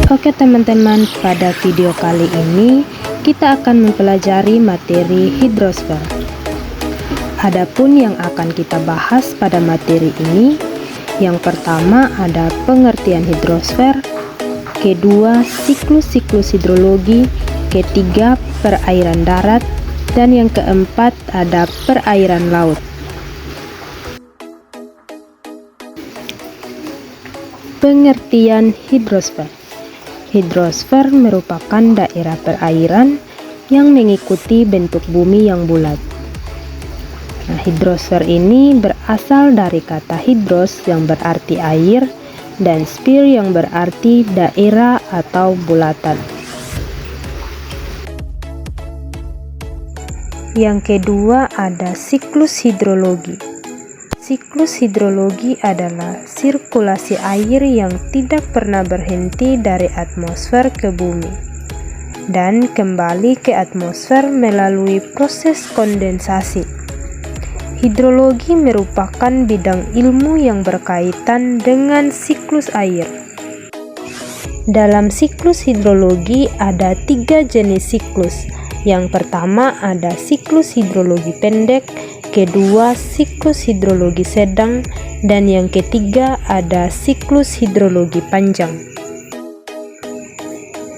Oke teman-teman, pada video kali ini kita akan mempelajari materi hidrosfer. Adapun yang akan kita bahas pada materi ini, yang pertama ada pengertian hidrosfer, kedua siklus-siklus hidrologi, ketiga perairan darat, dan yang keempat ada perairan laut. Pengertian hidrosfer. Hidrosfer merupakan daerah perairan yang mengikuti bentuk bumi yang bulat. Nah, hidrosfer ini berasal dari kata hidros yang berarti air dan sphere yang berarti daerah atau bulatan. Yang kedua ada siklus hidrologi. Siklus hidrologi adalah sirkulasi air yang tidak pernah berhenti dari atmosfer ke bumi dan kembali ke atmosfer melalui proses kondensasi. Hidrologi merupakan bidang ilmu yang berkaitan dengan siklus air. Dalam siklus hidrologi ada 3 jenis siklus. Yang pertama ada siklus hidrologi pendek, kedua siklus hidrologi sedang, dan yang ketiga ada siklus hidrologi panjang.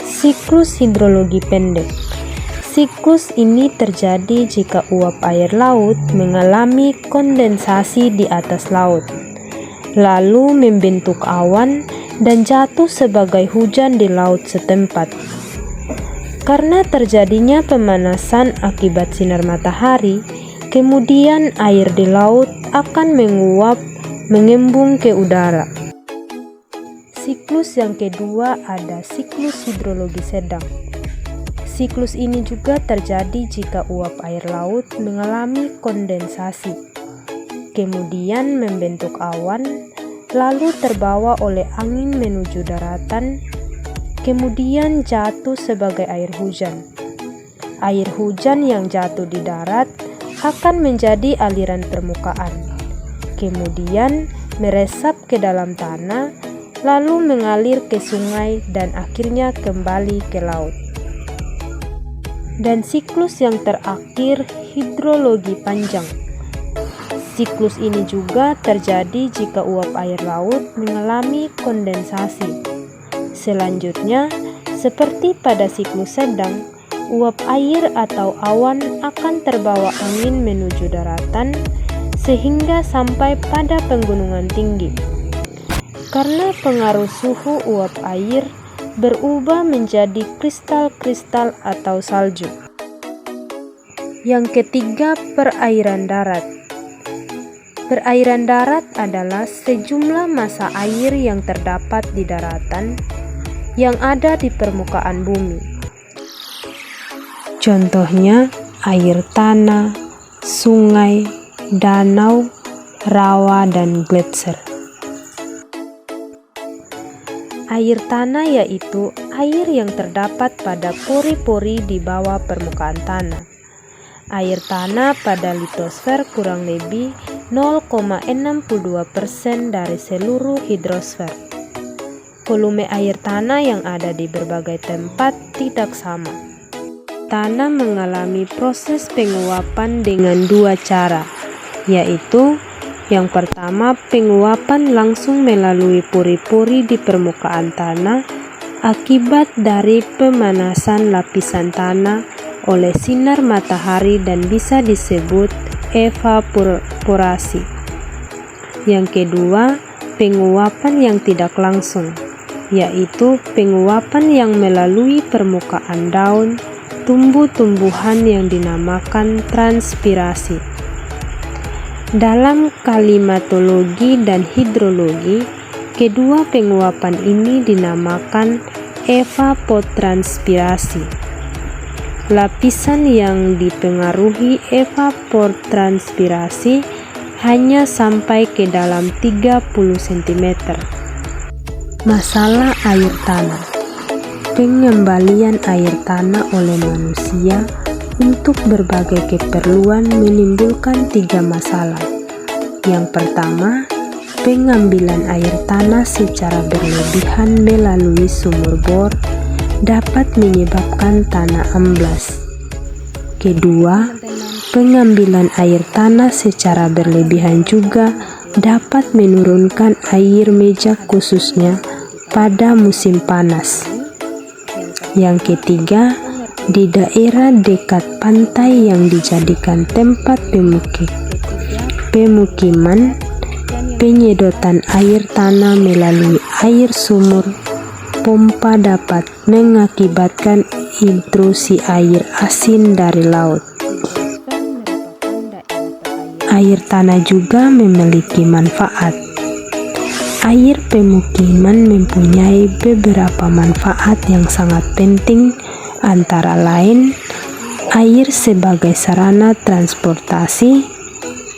Siklus hidrologi pendek. Siklus ini terjadi jika uap air laut mengalami kondensasi di atas laut, lalu membentuk awan dan jatuh sebagai hujan di laut setempat. Karena terjadinya pemanasan akibat sinar matahari, kemudian air di laut akan menguap, mengembung ke udara. Siklus yang kedua ada siklus hidrologi sedang. Siklus ini juga terjadi jika uap air laut mengalami kondensasi, kemudian membentuk awan, lalu terbawa oleh angin menuju daratan, kemudian jatuh sebagai air hujan. Air hujan yang jatuh di darat akan menjadi aliran permukaan, kemudian meresap ke dalam tanah, lalu mengalir ke sungai dan akhirnya kembali ke laut. Dan siklus yang terakhir, hidrologi panjang. Siklus ini juga terjadi jika uap air laut mengalami kondensasi. Selanjutnya, seperti pada siklus sedang, uap air atau awan akan terbawa angin menuju daratan sehingga sampai pada pegunungan tinggi. Karena pengaruh suhu uap air berubah menjadi kristal-kristal atau salju. Yang ketiga, perairan darat. Perairan darat adalah sejumlah massa air yang terdapat di daratan yang ada di permukaan bumi. Contohnya air tanah, sungai, danau, rawa, dan gletser. Air tanah yaitu air yang terdapat pada pori-pori di bawah permukaan tanah. Air tanah pada litosfer kurang lebih 0,62% dari seluruh hidrosfer. volume air tanah yang ada di berbagai tempat tidak sama. Tanah mengalami proses penguapan dengan dua cara, yaitu yang pertama, penguapan langsung melalui pori-pori di permukaan tanah akibat dari pemanasan lapisan tanah oleh sinar matahari dan bisa disebut evaporasi. Yang kedua, penguapan yang tidak langsung, yaitu penguapan yang melalui permukaan daun tumbuh-tumbuhan yang dinamakan transpirasi. Dalam klimatologi dan hidrologi, kedua penguapan ini dinamakan evapotranspirasi. Lapisan yang dipengaruhi evapotranspirasi hanya sampai ke dalam 30 cm. Masalah air tanah. Pengembalian air tanah oleh manusia untuk berbagai keperluan menimbulkan 3 masalah. Yang pertama, pengambilan air tanah secara berlebihan melalui sumur bor dapat menyebabkan tanah amblas. Kedua, pengambilan air tanah secara berlebihan juga dapat menurunkan air meja khususnya pada musim panas. Yang ketiga, di daerah dekat pantai yang dijadikan tempat pemukiman, penyedotan air tanah melalui air sumur pompa dapat mengakibatkan intrusi air asin dari laut. Air tanah juga memiliki manfaat. Air pemukiman mempunyai beberapa manfaat yang sangat penting, antara lain air sebagai sarana transportasi,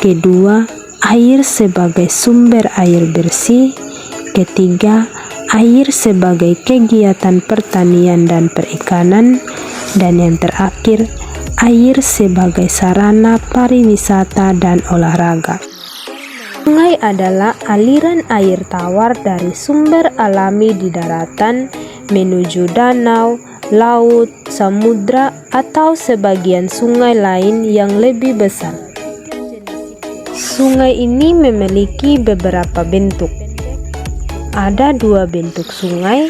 kedua, air sebagai sumber air bersih, ketiga, air sebagai kegiatan pertanian dan perikanan, dan yang terakhir, air sebagai sarana pariwisata dan olahraga. Sungai adalah aliran air tawar dari sumber alami di daratan menuju danau, laut, samudra, atau sebagian sungai lain yang lebih besar. Sungai ini memiliki beberapa bentuk. Ada 2 bentuk sungai.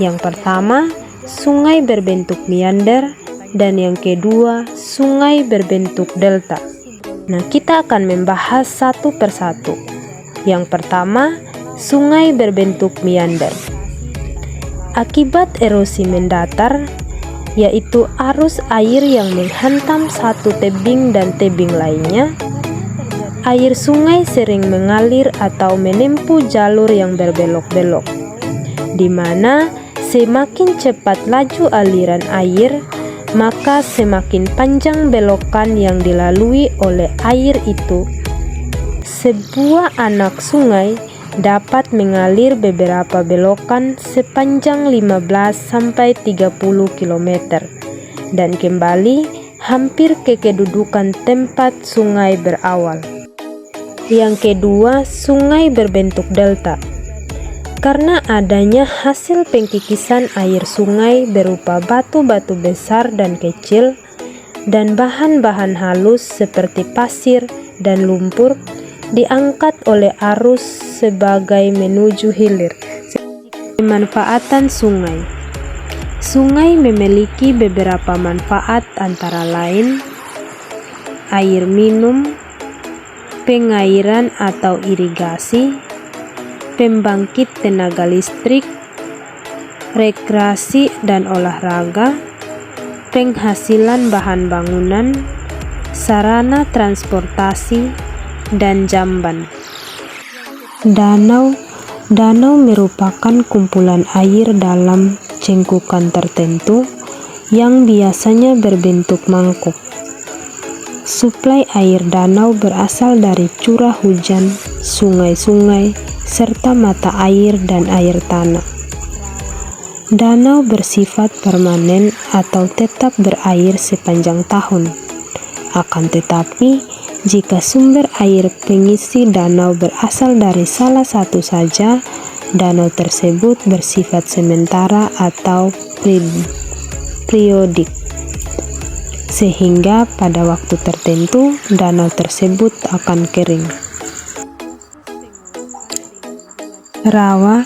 Yang pertama, sungai berbentuk meander, dan yang kedua, sungai berbentuk delta. Nah, kita akan membahas satu persatu. Yang pertama, sungai berbentuk meander. Akibat erosi mendatar, yaitu arus air yang menghantam satu tebing dan tebing lainnya, air sungai sering mengalir atau menempuh jalur yang berbelok-belok, di mana semakin cepat laju aliran air, maka semakin panjang belokan yang dilalui oleh air itu. Sebuah anak sungai dapat mengalir beberapa belokan sepanjang 15-30 km dan kembali hampir ke kedudukan tempat sungai berawal. Yang kedua, sungai berbentuk delta. Karena adanya hasil pengkikisan air sungai berupa batu-batu besar dan kecil dan bahan-bahan halus seperti pasir dan lumpur diangkat oleh arus sebagai menuju hilir. Pemanfaatan sungai. Sungai memiliki beberapa manfaat antara lain air minum, pengairan atau irigasi, pembangkit tenaga listrik, rekreasi dan olahraga, penghasilan bahan bangunan, sarana transportasi, dan jamban. Danau merupakan kumpulan air dalam cengkukan tertentu yang biasanya berbentuk mangkuk. Suplai air danau berasal dari curah hujan, sungai-sungai, serta mata air dan air tanah. Danau bersifat permanen atau tetap berair sepanjang tahun. Akan tetapi, jika sumber air pengisi danau berasal dari salah satu saja, Danau tersebut bersifat sementara atau periodik, sehingga pada waktu tertentu danau tersebut akan kering. Rawa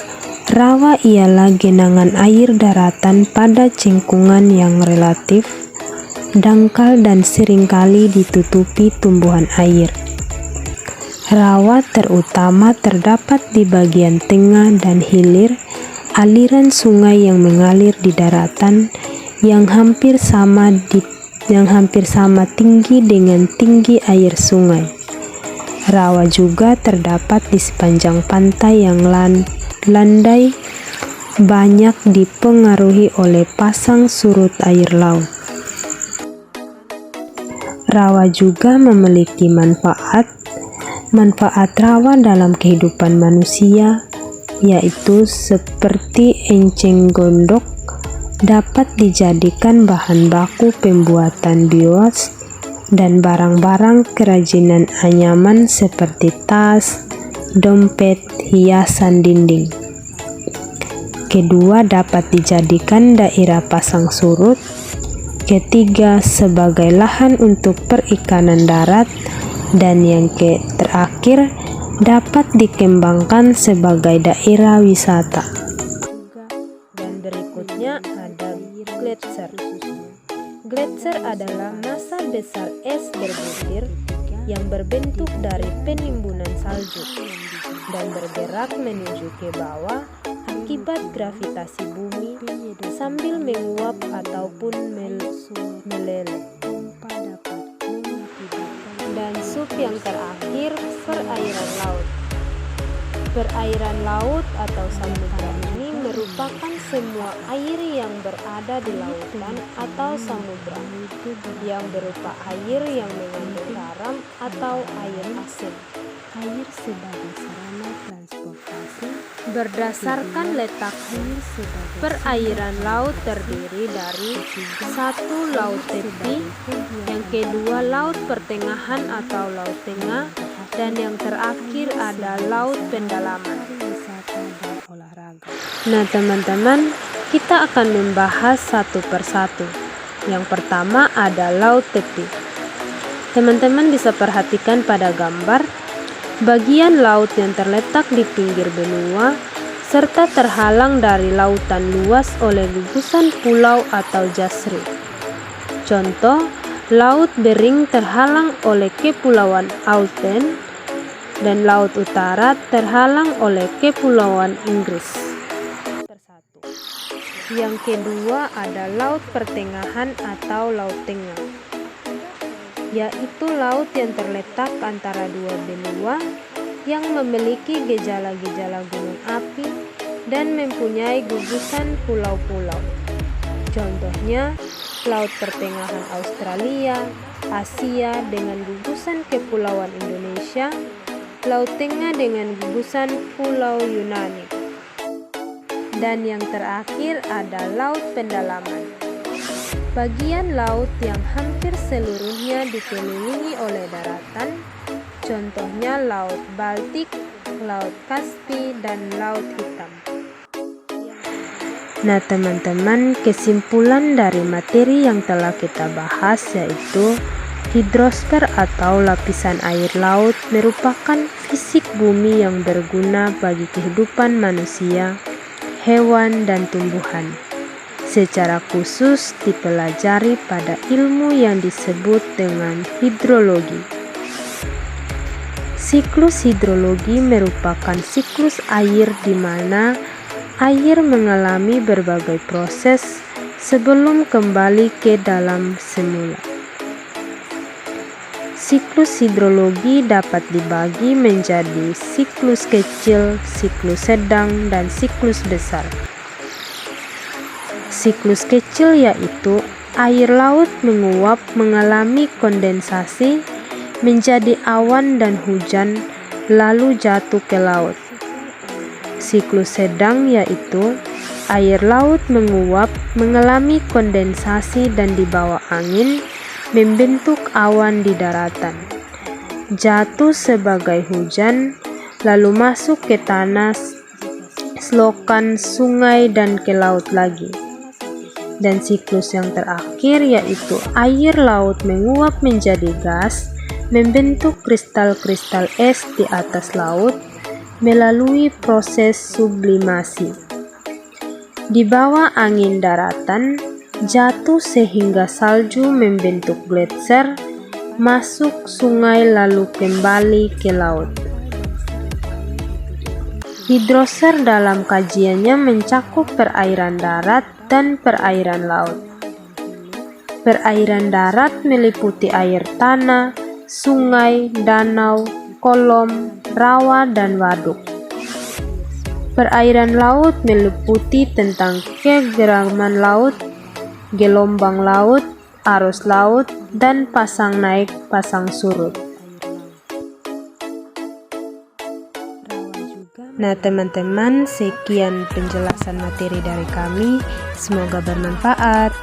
ialah genangan air daratan pada cengkungan yang relatif dangkal dan seringkali ditutupi tumbuhan air. Rawa terutama terdapat di bagian tengah dan hilir aliran sungai yang mengalir di daratan yang hampir sama tinggi dengan tinggi air sungai. Rawa juga terdapat di sepanjang pantai yang landai banyak dipengaruhi oleh pasang surut air laut. Rawa juga memiliki manfaat rawa dalam kehidupan manusia, yaitu seperti enceng gondok dapat dijadikan bahan baku pembuatan bioas dan barang-barang kerajinan anyaman seperti tas, dompet, hiasan dinding. Kedua, dapat dijadikan daerah pasang surut. Ketiga, sebagai lahan untuk perikanan darat. Dan yang terakhir, dapat dikembangkan sebagai daerah wisata. Dan berikutnya ada gletser. Gletser adalah massa besar es berbutir yang berbentuk dari penimbunan salju dan bergerak menuju ke bawah akibat gravitasi bumi sambil menguap ataupun meleleh. Dan sub yang terakhir, perairan laut. Perairan laut atau samudra ini merupakan semua air yang berada di lautan atau samudra yang berupa air yang mengandung garam atau air asin. Air sebagai sarana transportasi. Berdasarkan letak perairan laut terdiri dari satu, laut tepi, yang kedua laut pertengahan atau laut tengah, dan yang terakhir ada laut pendalaman. Nah teman-teman, kita akan membahas satu persatu. Yang pertama ada laut tepi. Teman-teman bisa perhatikan pada gambar bagian laut yang terletak di pinggir benua serta terhalang dari lautan luas oleh gugusan pulau atau jasri. Contoh, Laut Bering terhalang oleh Kepulauan Auckland dan Laut Utara terhalang oleh Kepulauan Inggris. Yang kedua ada Laut Pertengahan atau Laut Tengah, yaitu laut yang terletak antara dua benua yang memiliki gejala-gejala gunung api dan mempunyai gugusan pulau-pulau. Contohnya, Laut Pertengahan Australia, Asia dengan gugusan Kepulauan Indonesia, Laut Tengah dengan gugusan Pulau Yunani. Dan yang terakhir ada Laut Pendalaman. Bagian laut yang hampir seluruhnya dikelilingi oleh daratan, contohnya Laut Baltik, Laut Kaspi, dan Laut Hitam. Nah teman-teman, kesimpulan dari materi yang telah kita bahas yaitu hidrosfer atau lapisan air laut merupakan fisik bumi yang berguna bagi kehidupan manusia, hewan, dan tumbuhan. Secara khusus dipelajari pada ilmu yang disebut dengan hidrologi. Siklus hidrologi merupakan siklus air di mana air mengalami berbagai proses sebelum kembali ke dalam semula. Siklus hidrologi dapat dibagi menjadi siklus kecil, siklus sedang, dan siklus besar. Siklus kecil yaitu air laut menguap mengalami kondensasi menjadi awan dan hujan lalu jatuh ke laut. Siklus sedang yaitu air laut menguap mengalami kondensasi dan dibawa angin membentuk awan di daratan, jatuh sebagai hujan lalu masuk ke tanah selokan, sungai, dan ke laut lagi. Dan siklus yang terakhir yaitu air laut menguap menjadi gas, membentuk kristal-kristal es di atas laut melalui proses sublimasi. Di bawah angin daratan, jatuh sehingga salju membentuk gletser, masuk sungai lalu kembali ke laut. Hidrosfer dalam kajiannya mencakup perairan darat dan perairan laut. Perairan darat meliputi air tanah, sungai, danau, kolom, rawa, dan waduk. Perairan laut meliputi tentang kegeraman laut, gelombang laut, arus laut, dan pasang naik, pasang surut. Nah teman-teman, sekian penjelasan materi dari kami, semoga bermanfaat.